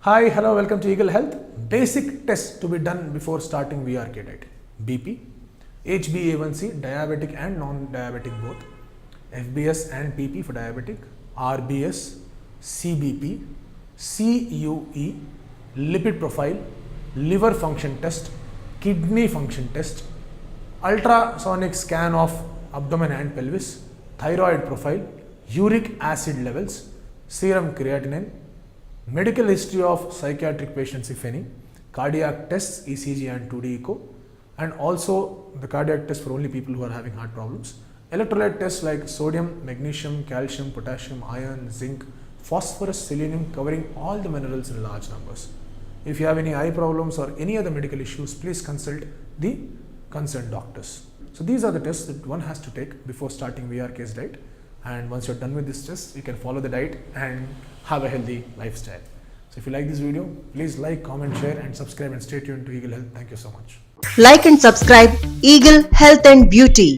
Hi, hello, welcome to Eagle Health. Basic tests to be done before starting VRK diet. BP, HbA1c, diabetic and non-diabetic both, FBS and PP for diabetic, RBS, CBP, CUE, lipid profile, liver function test, kidney function test, ultrasonic scan of abdomen and pelvis, thyroid profile, uric acid levels, serum creatinine, medical history of psychiatric patients if any, cardiac tests, ECG and 2D echo, and also the cardiac test for only people who are having heart problems, electrolyte tests like sodium, magnesium, calcium, potassium, iron, zinc, phosphorus, selenium, covering all the minerals in large numbers. If you have any eye problems or any other medical issues, please consult the concerned doctors. So these are the tests that one has to take before starting VRK's diet, and once you're done with this test, you can follow the diet and have a healthy lifestyle. So if you like this video, please like, comment, share and subscribe, and stay tuned to Eagle Health. Thank you so much. Like and subscribe Eagle Health and Beauty.